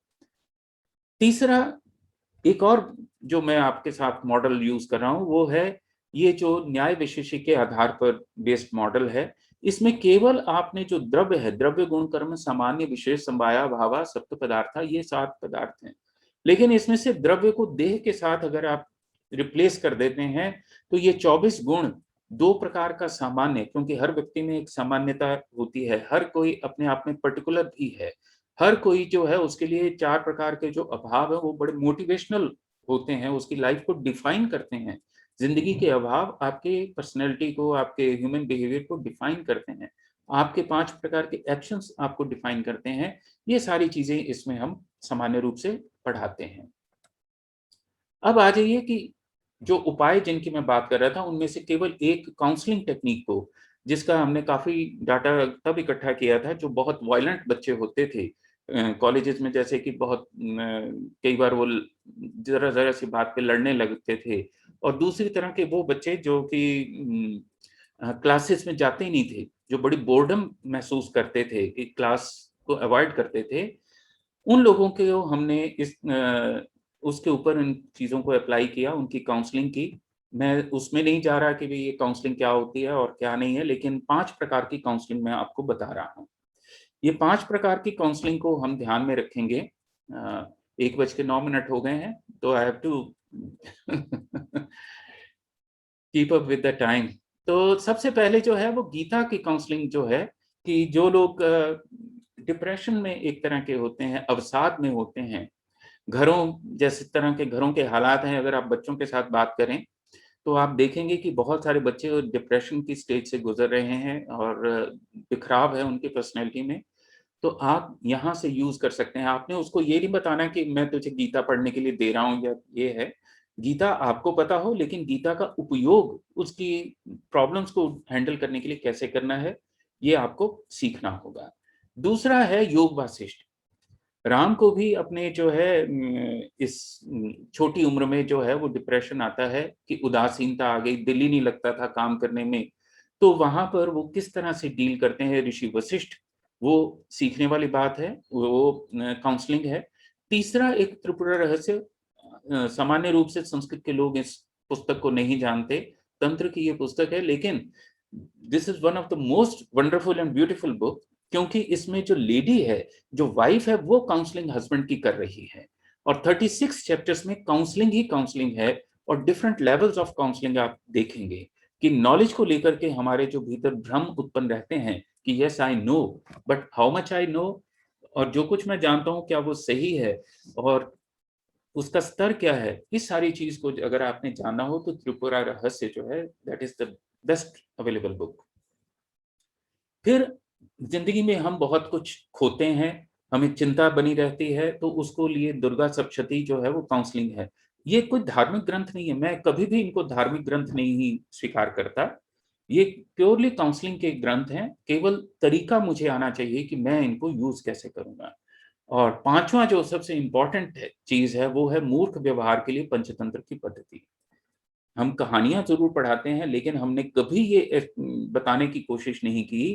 S2: तीसरा एक और जो मैं आपके साथ मॉडल यूज कर रहा हूं वो है ये जो न्याय विशेषी के आधार पर बेस्ड मॉडल है। इसमें केवल आपने जो द्रव्य है, द्रव्य गुण कर्म सामान्य विशेष संभाया भावा सप्त पदार्थ, ये 7 पदार्थ हैं। लेकिन इसमें से द्रव्य को देह के साथ अगर आप रिप्लेस कर देते हैं तो ये 24 गुण 2 प्रकार का सामान्य, क्योंकि हर व्यक्ति में एक सामान्यता होती है, हर कोई अपने आप में पर्टिकुलर भी है, हर कोई जो है उसके लिए 4 प्रकार के जो अभाव है वो बड़े मोटिवेशनल होते हैं, उसकी लाइफ को डिफाइन करते हैं। जिंदगी के अभाव आपके पर्सनैलिटी को, आपके ह्यूमन बिहेवियर को डिफाइन करते हैं, आपके 5 प्रकार के एक्शंस आपको डिफाइन करते हैं। ये सारी चीजें इसमें हम सामान्य रूप से पढ़ाते हैं। अब आ जाइए कि जो उपाय जिनकी मैं बात कर रहा था उनमें से केवल एक काउंसलिंग टेक्निक को, जिसका हमने काफी डाटा तब इकट्ठा किया था, जो बहुत वायलेंट बच्चे होते थे कॉलेजेस में, जैसे कि बहुत कई बार वो जरा जरा सी बात पे लड़ने लगते थे, और दूसरी तरह के वो बच्चे जो कि क्लासेस में जाते ही नहीं थे, जो बड़ी बोर्डम महसूस करते थे, कि क्लास को अवॉइड करते थे, उन लोगों के हमने उसके ऊपर इन चीज़ों को अप्लाई किया, उनकी काउंसलिंग की। मैं उसमें नहीं जा रहा कि भाई ये काउंसलिंग क्या होती है और क्या नहीं है, लेकिन 5 प्रकार की काउंसलिंग मैं आपको बता रहा हूँ। ये 5 प्रकार की काउंसलिंग को हम ध्यान में रखेंगे। 1:09 हो गए हैं, तो I have to keep up with the time. तो सबसे पहले जो है वो गीता की काउंसलिंग जो है, कि जो लोग डिप्रेशन में एक तरह के होते हैं, अवसाद में होते हैं, घरों जैसे तरह के घरों के हालात हैं, अगर आप बच्चों के साथ बात करें तो आप देखेंगे कि बहुत सारे बच्चे डिप्रेशन की स्टेज से गुजर रहे हैं और बिखराव है उनकी पर्सनैलिटी में। तो आप यहाँ से यूज कर सकते हैं। आपने उसको ये नहीं बताना कि मैं तुझे गीता पढ़ने के लिए दे रहा हूँ, या ये है। गीता आपको पता हो, लेकिन गीता का उपयोग उसकी प्रॉब्लम्स को हैंडल करने के लिए कैसे करना है, ये आपको सीखना होगा। दूसरा है योग वासिष्ठ। राम को भी अपने जो है इस छोटी उम्र में जो है वो डिप्रेशन आता है, कि उदासीनता आ गई, दिल ही नहीं लगता था काम करने में। तो वहां पर वो किस तरह से डील करते हैं ऋषि वशिष्ठ, वो सीखने वाली बात है, वो काउंसलिंग है। तीसरा एक त्रिपुरा रहस्य, सामान्य रूप से संस्कृत के लोग इस पुस्तक को नहीं जानते, तंत्र की ये पुस्तक है, लेकिन this is one of the most wonderful and beautiful book, क्योंकि इसमें जो लेडी है, जो वाइफ है, वो काउंसलिंग हस्बैंड की कर रही है, और 36 चैप्टर्स में काउंसलिंग ही काउंसलिंग है। और डिफरेंट लेवल्स ऑफ काउंसलिंग आप देखेंगे, कि नॉलेज को लेकर के हमारे जो भीतर भ्रम उत्पन्न रहते हैं कि yes I know, but how much I know, और जो कुछ मैं जानता हूँ क्या वो सही है और उसका स्तर क्या है, इस सारी चीज को अगर आपने जाना हो तो त्रिपुरा रहस्य जो है that is the best available book. फिर जिंदगी में हम बहुत कुछ खोते हैं, हमें चिंता बनी रहती है, तो उसको लिए दुर्गा सप्तशती जो है वो काउंसलिंग है। ये कोई धार्मिक ग्रंथ नहीं है, मैं कभी भी इनको धार्मिक ग्रंथ नहीं ही स्वीकार करता। ये प्योरली काउंसलिंग के ग्रंथ हैं, केवल तरीका मुझे आना चाहिए कि मैं इनको यूज कैसे करूंगा। और पांचवा जो सबसे इंपॉर्टेंट चीज है वो है मूर्ख व्यवहार के लिए पंचतंत्र की पद्धति। हम कहानियां जरूर पढ़ाते हैं लेकिन हमने कभी ये बताने की कोशिश नहीं की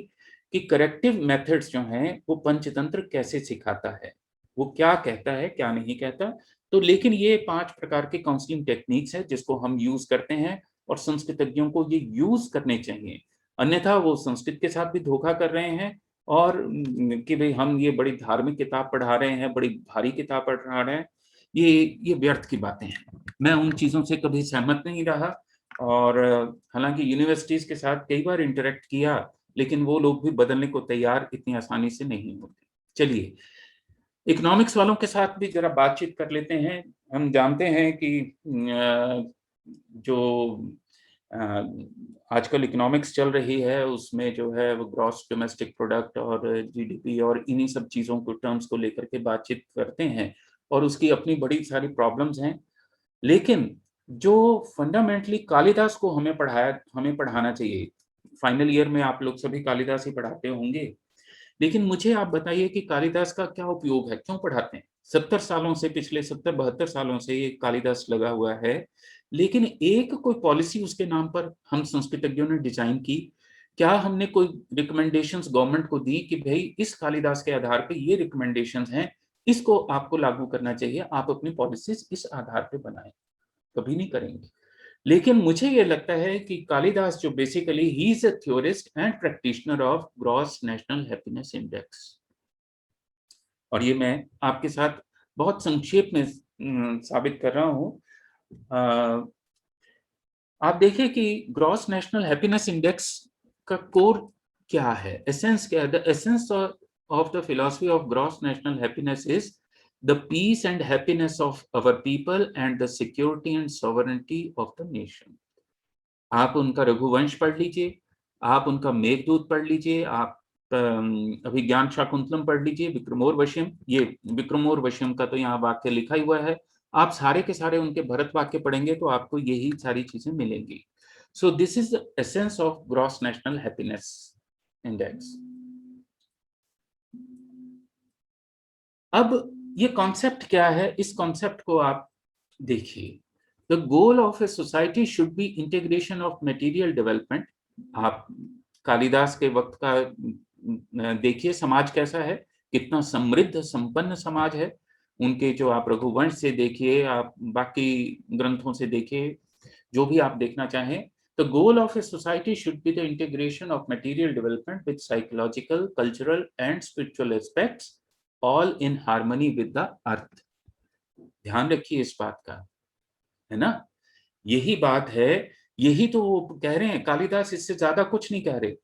S2: कि करेक्टिव मेथड्स जो हैं वो पंचतंत्र कैसे सिखाता है, वो क्या कहता है क्या नहीं कहता। तो लेकिन ये 5 प्रकार के काउंसलिंग टेक्निक्स है जिसको हम यूज करते हैं और संस्कृतज्ञों को ये यूज करने चाहिए, अन्यथा वो संस्कृत के साथ भी धोखा कर रहे हैं। और कि भाई हम ये बड़ी धार्मिक किताब पढ़ा रहे हैं, बड़ी भारी किताब पढ़ा रहे हैं, ये व्यर्थ की बातें हैं। मैं उन चीजों से कभी सहमत नहीं रहा। और हालांकि यूनिवर्सिटीज के साथ कई बार इंटरेक्ट किया लेकिन वो लोग भी बदलने को तैयार इतनी आसानी से नहीं होते। चलिए इकोनॉमिक्स वालों के साथ भी जरा बातचीत कर लेते हैं। हम जानते हैं कि जो आजकल इकोनॉमिक्स चल रही है उसमें जो है वो ग्रॉस डोमेस्टिक प्रोडक्ट और जीडीपी और इन्हीं सब चीजों को टर्म्स को लेकर के बातचीत करते हैं और उसकी अपनी बड़ी सारी प्रॉब्लम्स हैं। लेकिन जो फंडामेंटली कालिदास को हमें पढ़ाना चाहिए, फाइनल ईयर में आप लोग सभी कालिदास ही पढ़ाते होंगे, लेकिन मुझे आप बताइए कि कालिदास का क्या उपयोग है, क्यों पढ़ाते हैं। 70 सालों से, पिछले 70-72 सालों से ये कालिदास लगा हुआ है, लेकिन एक कोई पॉलिसी उसके नाम पर हम संस्कृतज्ञों ने डिजाइन की? क्या हमने कोई रिकमेंडेशंस गवर्नमेंट को दी कि भाई इस कालिदास के आधार पे ये रिकमेंडेशंस हैं, इसको आपको लागू करना चाहिए, आप अपनी पॉलिसीज इस आधार पे बनाएं? कभी नहीं करेंगे। लेकिन मुझे ये लगता है कि कालिदास जो basically he is a theorist and practitioner of gross national happiness index. और ये मैं आपके साथ बहुत संक्षेप में साबित कर रहा हूं। आप देखिए कि ग्रॉस नेशनल हैप्पीनेस इंडेक्स का कोर क्या है, एसेंस क्या है। The essence of the philosophy of gross national happiness is the peace and happiness of our people and the security and sovereignty of the nation. आप उनका रघुवंश पढ़ लीजिए, आप उनका मेघदूत पढ़ लीजिए, आप अभिज्ञान शाकुंतलम पढ़ लीजिए, विक्रमोर्वशीयम, ये विक्रमोर्वशीयम का तो यहाँ वाक्य लिखा ही हुआ है, आप सारे के सारे उनके भरत वाक्य पढ़ेंगे तो आपको यही सारी चीजें मिलेंगी। So this is the essence of gross national happiness index. अब ये कॉन्सेप्ट क्या है, इस कॉन्सेप्ट को आप देखिए। The goal of a society should be integration of material development. आप कालिदास के वक्त का देखिए समाज कैसा है, कितना समृद्ध संपन्न समाज है। उनके जो आप रघुवंश से देखिए, आप बाकी ग्रंथों से देखिए, जो भी आप देखना चाहें। The goal of a society should be the integration of material development with psychological, cultural and spiritual aspects, all in harmony with the earth. ध्यान रखिए इस बात का, है ना, यही बात है, यही तो वो कह रहे हैं कालिदास, इससे ज्यादा कुछ नहीं कह रहे,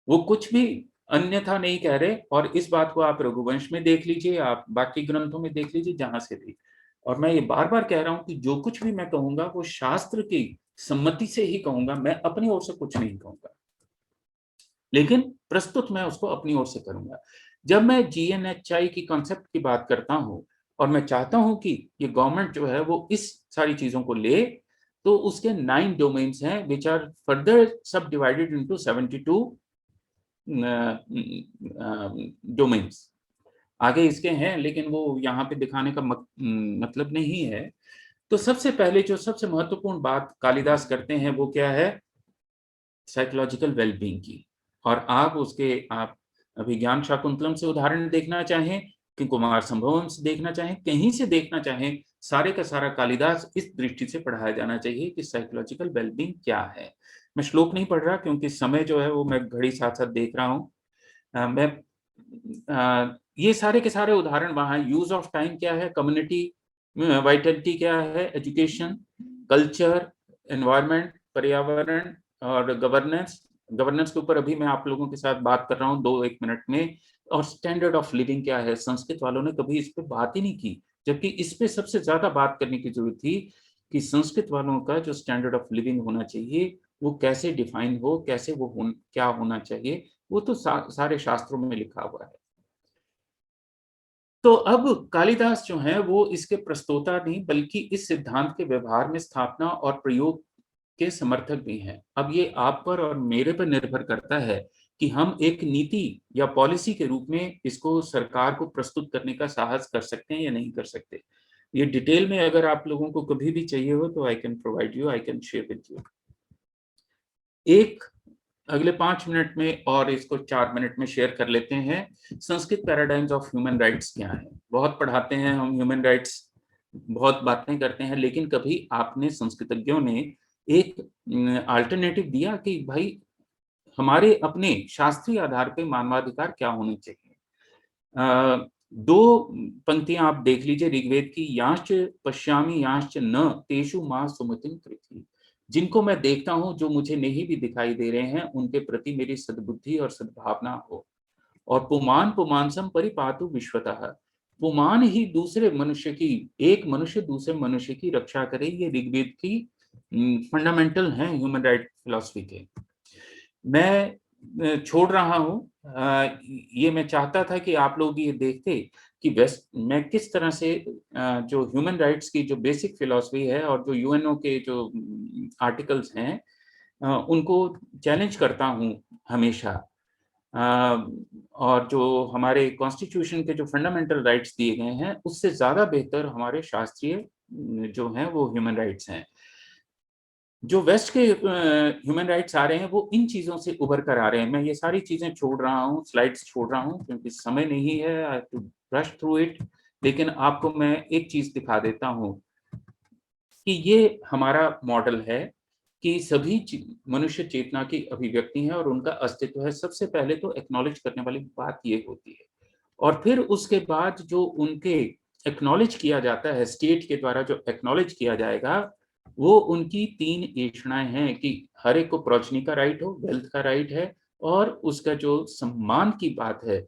S2: वो कुछ भी अन्यथा नहीं कह रहे। और इस बात को आप रघुवंश में देख लीजिए, आप बाकी ग्रंथों में देख लीजिए, जहां से भी। और मैं ये बार बार कह रहा हूं कि जो कुछ भी मैं कहूंगा वो शास्त्र की सम्मति से ही कहूंगा, मैं अपनी ओर से कुछ नहीं कहूंगा, लेकिन प्रस्तुत मैं उसको अपनी ओर से करूंगा। जब मैं GNHI की कॉन्सेप्ट की बात करता हूं और मैं चाहता हूं कि ये गवर्नमेंट जो है वो इस सारी चीजों को ले, तो उसके 9 डोमेन्स हैं विच आर फर्दर सब डिवाइडेड इनटू 72 डोमेन्स। आगे इसके हैं लेकिन वो यहाँ पे दिखाने का मतलब नहीं है। तो सबसे पहले जो सबसे महत्वपूर्ण बात कालिदास करते हैं वो क्या है, साइकोलॉजिकल वेलबींग की। और आप उसके आप अभिज्ञान शाकुंतलम से उदाहरण देखना चाहें कि कुमार संभवम से देखना चाहें, कहीं से देखना चाहें, सारे का सारा कालिदास इस दृष्टि से पढ़ाया जाना चाहिए कि साइकोलॉजिकल वेलबींग क्या है। मैं श्लोक नहीं पढ़ रहा क्योंकि समय जो है वो मैं घड़ी साथ साथ देख रहा हूँ। मैं ये सारे के सारे उदाहरण वहां, यूज ऑफ टाइम क्या है, कम्युनिटी वाइटलिटी क्या है, एजुकेशन, कल्चर, एनवायरनमेंट, पर्यावरण और गवर्नेंस। गवर्नेंस के ऊपर अभी मैं आप लोगों के साथ बात कर रहा हूँ 2-1 मिनट में। और स्टैंडर्ड ऑफ लिविंग क्या है, संस्कृत वालों ने कभी इस पे बात ही नहीं की, जबकि इस पे सबसे ज्यादा बात करने की जरूरत थी कि संस्कृत वालों का जो स्टैंडर्ड ऑफ लिविंग होना चाहिए वो कैसे डिफाइन हो, कैसे वो क्या होना चाहिए, वो तो सारे शास्त्रों में लिखा हुआ है। तो अब कालिदास जो है वो इसके प्रस्तोता नहीं बल्कि इस सिद्धांत के व्यवहार में स्थापना और प्रयोग के समर्थक भी हैं। अब ये आप पर और मेरे पर निर्भर करता है कि हम एक नीति या पॉलिसी के रूप में इसको सरकार को प्रस्तुत करने का साहस कर सकते हैं या नहीं कर सकते। ये डिटेल में अगर आप लोगों को कभी भी चाहिए हो तो I can provide you, I can share with you. एक अगले 5 मिनट में और इसको 4 मिनट में शेयर कर लेते हैं। Sanskrit paradigms of human rights क्या है। बहुत पढ़ाते हैं हम ह्यूमन राइट्स, बहुत बातें करते हैं, लेकिन कभी आपने संस्कृतज्ञों ने एक अल्टरनेटिव दिया कि भाई हमारे अपने शास्त्रीय आधार पे मानवाधिकार क्या होने चाहिए। दो पंक्तियां आप देख लीजिए ऋग्वेद की, यांश्च पश्यामि यांश्च न तेषु मां सुमतिं पृथ्वी। जिनको मैं देखता हूं, जो मुझे नहीं भी दिखाई दे रहे हैं, उनके प्रति मेरी सद्बुद्धि और सद्भावना हो। और पुमान पुमांसम परिपातु विश्वतः, पुमान ही दूसरे मनुष्य की, एक मनुष्य दूसरे मनुष्य की रक्षा करे, ये ऋग्वेद की फंडामेंटल हैं ह्यूमन राइट फिलॉसफी के। मैं छोड़ रहा हूं, ये मैं चाहता था कि आप लोग ये देखते कि वेस्ट मैं किस तरह से जो ह्यूमन राइट्स की जो बेसिक फिलॉसफी है और जो यूएनओ के जो आर्टिकल्स हैं उनको चैलेंज करता हूं हमेशा। और जो हमारे कॉन्स्टिट्यूशन के जो फंडामेंटल राइट्स दिए गए हैं उससे ज्यादा बेहतर हमारे शास्त्रीय जो हैं वो ह्यूमन राइट्स हैं। जो वेस्ट के ह्यूमन राइट्स आ रहे हैं वो इन चीजों से उभर कर आ रहे हैं। मैं ये सारी चीजें छोड़ रहा हूँ, स्लाइड्स छोड़ रहा हूँ क्योंकि समय नहीं है, I have to brush through it. लेकिन आपको मैं एक चीज दिखा देता हूँ कि ये हमारा मॉडल है कि सभी मनुष्य चेतना की अभिव्यक्ति है और उनका अस्तित्व है। सबसे पहले तो एक्नॉलेज करने वाली बात ये होती है, और फिर उसके बाद जो उनके एक्नॉलेज किया जाता है, स्टेट के द्वारा जो एक्नॉलेज किया जाएगा, वो उनकी 3 ऐषणाएं हैं कि हर एक को प्रोजनी का राइट हो, वेल्थ का राइट है, और उसका जो सम्मान की बात है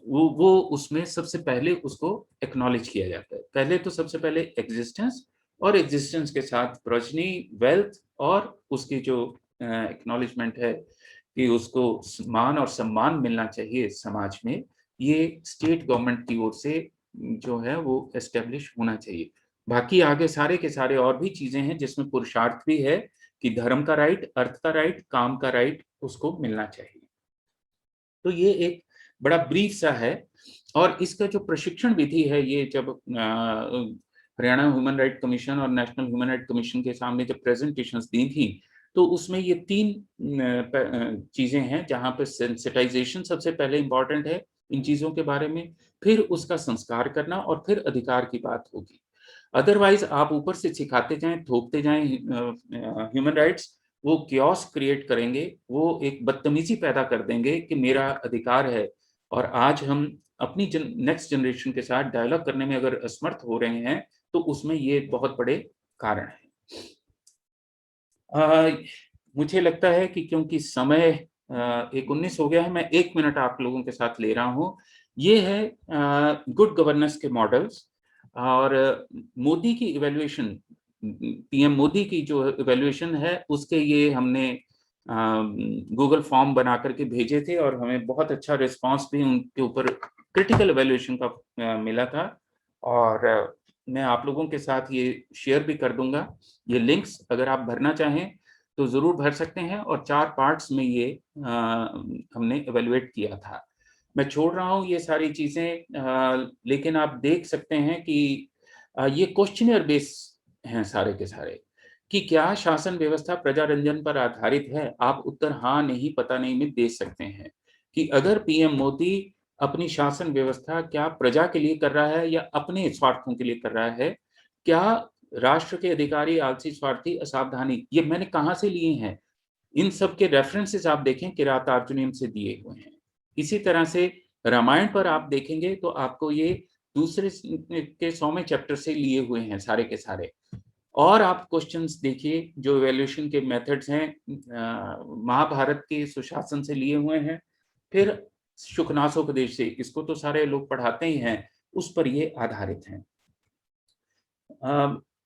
S2: वो उसमें सबसे पहले उसको एक्नॉलेज किया जाता है। पहले तो सबसे पहले एग्जिस्टेंस, और एग्जिस्टेंस के साथ प्रोजनी, वेल्थ, और उसकी जो एक्नॉलेजमेंट है कि उसको मान और सम्मान मिलना चाहिए समाज में, ये स्टेट गवर्नमेंट की ओर से जो है वो एस्टेब्लिश होना चाहिए। बाकी आगे सारे के सारे और भी चीजें हैं जिसमें पुरुषार्थ भी है कि धर्म का राइट, अर्थ का राइट, काम का राइट उसको मिलना चाहिए। तो ये एक बड़ा ब्रीफ सा है। और इसका जो प्रशिक्षण विधि है, ये जब हरियाणा ह्यूमन राइट कमीशन और नेशनल ह्यूमन राइट कमीशन के सामने जब प्रेजेंटेशंस दी थी, तो उसमें ये 3 चीजें हैं जहां पर सेंसिटाइजेशन सबसे पहले इंपॉर्टेंट है इन चीजों के बारे में, फिर उसका संस्कार करना, और फिर अधिकार की बात होगी। अदरवाइज आप ऊपर से सिखाते जाएं, थोपते जाएं ह्यूमन राइट्स, वो क्योस क्रिएट करेंगे, वो एक बदतमीजी पैदा कर देंगे कि मेरा अधिकार है। और आज हम अपनी नेक्स्ट जनरेशन के साथ डायलॉग करने में अगर असमर्थ हो रहे हैं तो उसमें ये बहुत बड़े कारण है। मुझे लगता है कि क्योंकि समय 19 हो गया है, मैं 1 मिनट आप लोगों के साथ ले रहा हूँ। ये है गुड गवर्नेंस के मॉडल्स, और मोदी की इवैल्यूएशन, पीएम मोदी की जो इवैल्यूएशन है उसके ये हमने गूगल फॉर्म बना करके भेजे थे, और हमें बहुत अच्छा रिस्पांस भी उनके ऊपर क्रिटिकल इवैल्यूएशन का मिला था। और मैं आप लोगों के साथ ये शेयर भी कर दूंगा, ये लिंक्स अगर आप भरना चाहें तो जरूर भर सकते हैं। और 4 पार्ट्स में ये हमने इवैल्यूएट किया था। मैं छोड़ रहा हूँ ये सारी चीजें, लेकिन आप देख सकते हैं कि ये क्वेश्चनर बेस हैं सारे के सारे, कि क्या शासन व्यवस्था प्रजारंजन पर आधारित है। आप उत्तर हाँ, नहीं, पता नहीं में दे सकते हैं कि अगर पीएम मोदी अपनी शासन व्यवस्था क्या प्रजा के लिए कर रहा है या अपने स्वार्थों के लिए कर रहा है। क्या राष्ट्र के अधिकारी आलसी, स्वार्थी, असावधानी, ये मैंने कहाँ से लिए हैं, इन सब के रेफरेंसेस आप देखें किरातार्जुनीयम से दिए हुए हैं। इसी तरह से रामायण पर आप देखेंगे तो आपको ये दूसरे के 100वें चैप्टर से लिए हुए हैं सारे के सारे। और आप क्वेश्चंस देखिए, जो इवैल्यूएशन के मेथड्स हैं महाभारत के सुशासन से लिए हुए हैं। फिर शुकनासोपदेश से, इसको तो सारे लोग पढ़ाते ही हैं, उस पर ये आधारित है।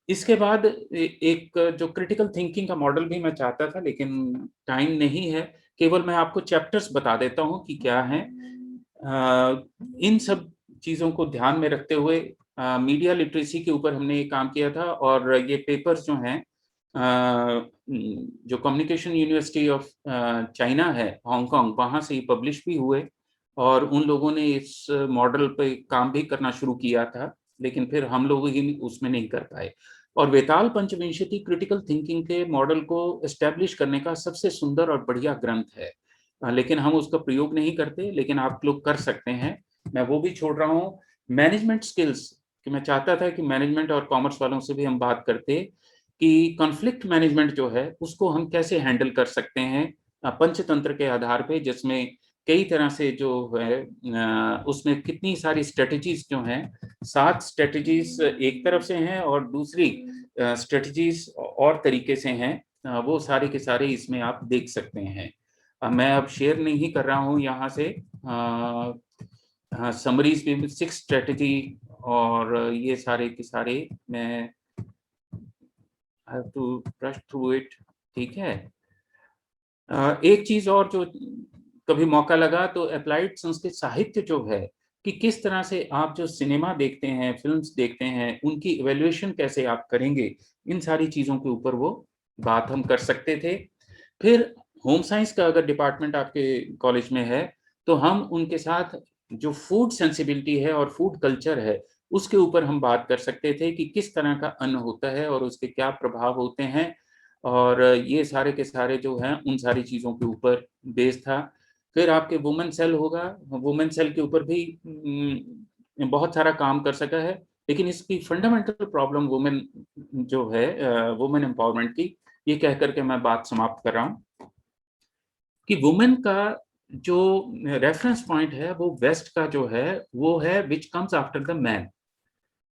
S2: इसके बाद एक जो क्रिटिकल थिंकिंग का मॉडल भी मैं चाहता था, लेकिन टाइम नहीं है, केवल मैं आपको चैप्टर्स बता देता हूँ कि क्या है। इन सब चीज़ों को ध्यान में रखते हुए मीडिया लिटरेसी के ऊपर हमने ये काम किया था, और ये पेपर्स जो हैं जो कम्युनिकेशन यूनिवर्सिटी ऑफ चाइना है हांगकांग, वहाँ से पब्लिश भी हुए, और उन लोगों ने इस मॉडल पे काम भी करना शुरू किया था, लेकिन फिर हम लोग ही उसमें नहीं कर पाए। और वेताल पंचविंशति क्रिटिकल थिंकिंग के मॉडल को एस्टेब्लिश करने का सबसे सुंदर और बढ़िया ग्रंथ है, लेकिन हम उसका प्रयोग नहीं करते, लेकिन आप लोग कर सकते हैं, मैं वो भी छोड़ रहा हूँ। मैनेजमेंट स्किल्स, कि मैं चाहता था कि मैनेजमेंट और कॉमर्स वालों से भी हम बात करते कि कॉन्फ्लिक्ट मैनेजमेंट जो है उसको हम कैसे हैंडल कर सकते हैं पंचतंत्र के आधार पे, जिसमें कई तरह से जो है उसमें कितनी सारी स्ट्रेटजीज जो हैं, 7 स्ट्रेटजीज एक तरफ से हैं और दूसरी स्ट्रेटजीज और तरीके से हैं, वो सारे के सारे इसमें आप देख सकते हैं। मैं अब शेयर नहीं कर रहा हूँ यहाँ से समरीज भी, 6 स्ट्रेटजी और ये सारे के सारे, मैं I have to brush through it, ठीक है। एक चीज और जो कभी मौका लगा तो अप्लाइड संस्कृत साहित्य जो है, कि किस तरह से आप जो सिनेमा देखते हैं, फिल्म्स देखते हैं, उनकी इवैल्यूएशन कैसे आप करेंगे, इन सारी चीजों के ऊपर वो बात हम कर सकते थे। फिर होम साइंस का अगर डिपार्टमेंट आपके कॉलेज में है, तो हम उनके साथ जो फूड सेंसिबिलिटी है और फूड कल्चर है, उसके ऊपर हम बात कर सकते थे कि किस तरह का अन्न होता है और उसके क्या प्रभाव होते हैं, और ये सारे के सारे जो हैं उन सारी चीज़ों के ऊपर बेस था। फिर आपके वुमेन सेल होगा, वुमेन सेल के ऊपर भी बहुत सारा काम कर सका है, लेकिन इसकी फंडामेंटल प्रॉब्लम वुमेन जो है, वुमेन एम्पावरमेंट की, ये कह करके मैं बात समाप्त कर रहा हूँ कि वुमेन का जो रेफरेंस पॉइंट है वो वेस्ट का जो है वो है which comes after the man,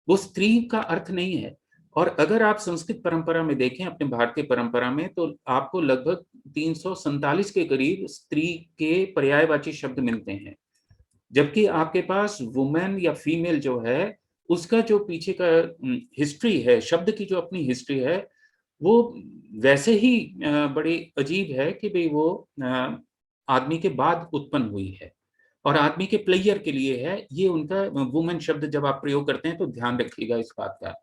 S2: वो स्त्री का अर्थ नहीं है। और अगर आप संस्कृत परंपरा में देखें, अपने भारतीय परंपरा में, तो आपको लगभग 347 के करीब स्त्री के पर्यायवाची शब्द मिलते हैं, जबकि आपके पास वुमेन या फीमेल जो है उसका जो पीछे का हिस्ट्री है, शब्द की जो अपनी हिस्ट्री है, वो वैसे ही बड़ी अजीब है कि भाई वो आदमी के बाद उत्पन्न हुई है और आदमी के प्लेयर के लिए है। ये उनका वुमेन शब्द जब आप प्रयोग करते हैं तो ध्यान रखिएगा इस बात का।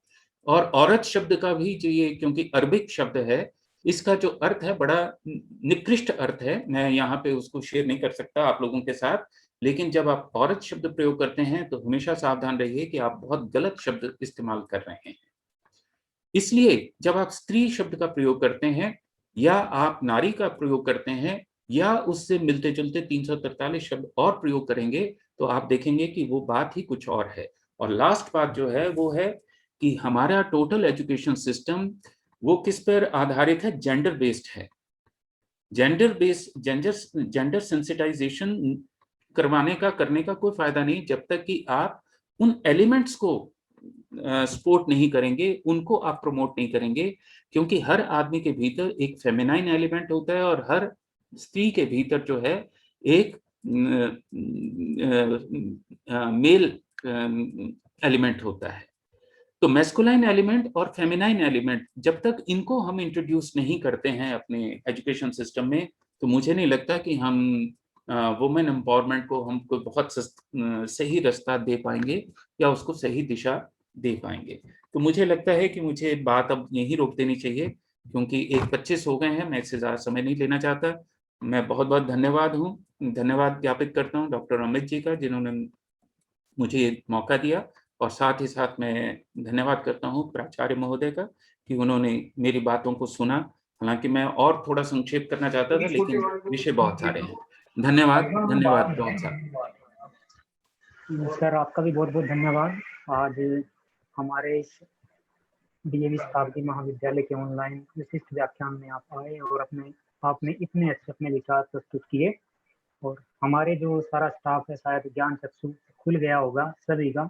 S2: और औरत शब्द का भी जो ये, क्योंकि अरबिक शब्द है, इसका जो अर्थ है बड़ा निकृष्ट अर्थ है, मैं यहाँ पे उसको शेयर नहीं कर सकता आप लोगों के साथ, लेकिन जब आप औरत शब्द प्रयोग करते हैं तो हमेशा सावधान रहिए कि आप बहुत गलत शब्द इस्तेमाल कर रहे हैं। इसलिए जब आप स्त्री शब्द का प्रयोग करते हैं या आप नारी का प्रयोग करते हैं या उससे मिलते जुलते 343 शब्द और प्रयोग करेंगे, तो आप देखेंगे कि वो बात ही कुछ और है। और लास्ट बात जो है वो है कि हमारा टोटल एजुकेशन सिस्टम वो किस पर आधारित है, जेंडर बेस्ड है। जेंडर सेंसिटाइजेशन करने का कोई फायदा नहीं जब तक कि आप उन एलिमेंट्स को सपोर्ट नहीं करेंगे, उनको आप प्रमोट नहीं करेंगे, क्योंकि हर आदमी के भीतर एक फेमिनाइन एलिमेंट होता है और हर स्त्री के भीतर जो है एक मेल एलिमेंट होता है। तो मेस्कुलाइन एलिमेंट और फेमिनाइन एलिमेंट जब तक इनको हम इंट्रोड्यूस नहीं करते हैं अपने एजुकेशन सिस्टम में, तो मुझे नहीं लगता कि हम वुमेन एम्पावरमेंट को हम कोई बहुत सही रास्ता दे पाएंगे या उसको सही दिशा दे पाएंगे। तो मुझे लगता है कि मुझे बात अब यहीं रोक देनी चाहिए, क्योंकि 1:25 हो गए हैं, मैं इससे ज़्यादा समय नहीं लेना चाहता। मैं बहुत बहुत धन्यवाद ज्ञापित करता हूँ डॉक्टर अमित जी का, जिन्होंने मुझे ये मौका दिया, और साथ ही साथ मैं धन्यवाद करता हूँ प्राचार्य महोदय का कि उन्होंने मेरी बातों को सुना। हालांकि मैं और थोड़ा संक्षेप करना चाहता था, लेकिन विषय बहुत सारे हैं। धन्यवाद बहुत सारा।
S3: सर आपका भी बहुत बहुत धन्यवाद। आज हमारे इस डीएवी शताब्दी महाविद्यालय के ऑनलाइन विशिष्ट व्याख्यान में आप आए और आपने इतने अच्छे अपने विचार प्रस्तुत किए, और हमारे जो सारा स्टाफ है शायद ज्ञान चक्षु खुल गया होगा सभी का।